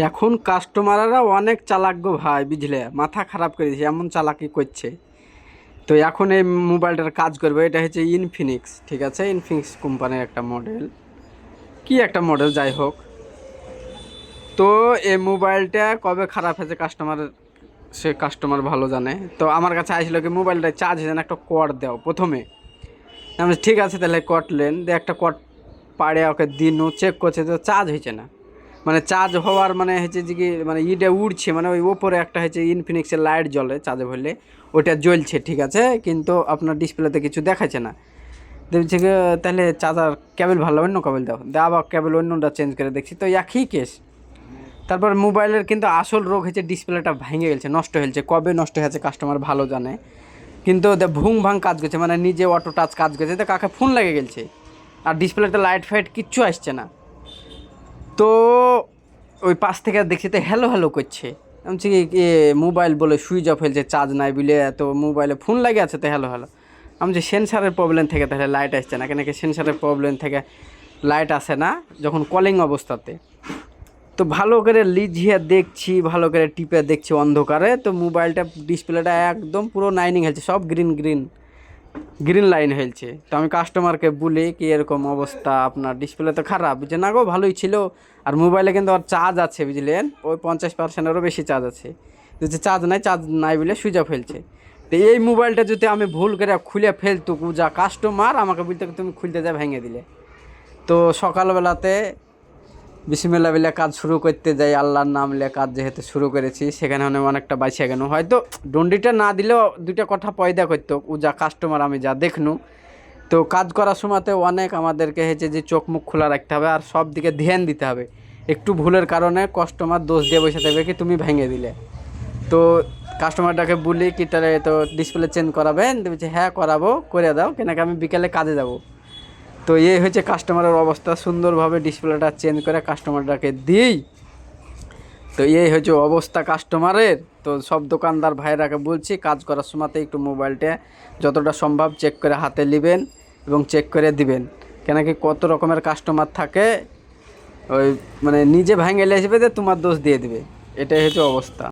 এখন কাস্টমাররা অনেক চালাক গো ভাই, বুঝলে, মাথা খারাপ করে দিয়েছে, এমন চালাকি করছে। তো এখন এই মোবাইলটার কাজ করবে, এটা হচ্ছে ইনফিনিক্স, ঠিক আছে, ইনফিনিক্স কোম্পানির একটা মডেল, কি একটা মডেল যাই হোক। তো এই মোবাইলটা কবে খারাপ হয়েছে কাস্টমার ভালো জানে। তো আমার কাছে আসলো কি, মোবাইলটা চার্জ হয়েছে না, একটা কর্ড দাও প্রথমে। আমি বলছি, ঠিক আছে তাহলে কর্ড লেন দিয়ে একটা কর্ড পাড়ে ওকে দিন চেক করছে, তো চার্জ হয়েছে না। মানে চার্জ হওয়ার মানে হচ্ছে যে কি, মানে ইটা উড়ছে, মানে ওই ওপরে একটা হচ্ছে ইনফিনিক্সের লাইট জ্বলে চার্জে ভরলে, ওটা জ্বলছে, ঠিক আছে, কিন্তু আপনার ডিসপ্লেতে কিছু দেখাচ্ছে না। দেখছি কি, তাহলে চার্জার কেবল ভালো, অন্য কেবল দাও, আবার কেবল অন্যটা চেঞ্জ করে দেখছি, তো একই কেস। তারপর মোবাইলের কিন্তু আসল রোগ হচ্ছে ডিসপ্লেটা ভেঙে গেছে, নষ্ট হয়েছে, কবে নষ্ট হয়েছে কাস্টমার ভালো জানে। কিন্তু ভুং ভাং কাজ করছে, মানে নিজে অটো টাচ কাজ করছে, তো কাকে ফোন লেগে গেছে, আর ডিসপ্লেতে লাইট ফাইট কিচ্ছু আসছে না। তো ওই পাশ থেকে দেখছি তো হ্যালো হ্যালো করছে। আমি বলছি কি, মোবাইল বলে সুইচ অফ হয়েছে, চার্জ নাই বলে, তো মোবাইলে ফোন লাগে আছে, তো হ্যালো হ্যালো। আমি যে সেন্সারের প্রবলেম থেকে তাহলে লাইট আসছে না কেন, কি সেন্সারের প্রবলেম থেকে লাইট আসে না যখন কলিং অবস্থাতে। তো ভালো করে লিজিয়ে দেখছি, ভালো করে টিপে দেখছি অন্ধকারে, তো মোবাইলটা ডিসপ্লেটা একদম পুরো নাইনিং হয়েছে, সব গ্রিন গ্রিন গ্রিন লাইন হয়েছে। তো আমি কাস্টমারকে বলি কি এরকম অবস্থা, আপনার ডিসপ্লে তো খারাপ, বুঝছে না গো, ভালোই ছিল, আর মোবাইলে কিন্তু আর চার্জ আছে, বুঝলেন, ওই 50%-এরও বেশি চার্জ আছে, যদি চার্জ নাই বলে সুইচ অফ ফেলছে। তো এই মোবাইলটা যদি আমি ভুল করে খুলে ফেলতো, যা কাস্টমার আমাকে বলতে তুমি খুলতে যা ভেঙে দিলে। তো সকালবেলাতে বিসমিল্লাহ বলে কাজ শুরু করতে যাই, আল্লাহর নাম নিয়ে কাজ যেহেতু শুরু করেছি, সেখানে অনেকটা বাইসে গেল, হয়তো ডন্ডিটা না দিলেও দুইটা কথা পয়দা করতো, যা কাস্টমার আমি যা দেখনু। তো কাজ করার সময়তে অনেক আমাদেরকে হচ্ছে যে চোখ মুখ খোলা রাখতে হবে, আর সব দিকে ধ্যান দিতে হবে। একটু ভুলের কারণে কাস্টমার দোষ দিয়ে বসে থাকবে কি তুমি ভেঙে দিলে। তো কাস্টমারটাকে বলি কি, তাহলে তো ডিসপ্লে চেঞ্জ করাবেন, তো বলছে হ্যাঁ করাবো, করে দাও, কেন কি আমি বিকেলে কাজে যাব। তো এই হচ্ছে কাস্টমারের অবস্থা, সুন্দরভাবে ডিসপ্লেটা চেঞ্জ করে কাস্টমারটাকে দিই। তো এই হচ্ছে অবস্থা কাস্টমারের। তো সব দোকানদার ভাইরাকে বলছি, কাজ করার সময়তে একটু মোবাইলটা যতটা সম্ভব চেক করে হাতে নেবেন এবং চেক করে দিবেন, কেন কি কত রকমের কাস্টমার থাকে, ওই মানে নিজে ভেঙে আসবে যে তোমার দোষ দিয়ে দিবে, এটাই হচ্ছে অবস্থা।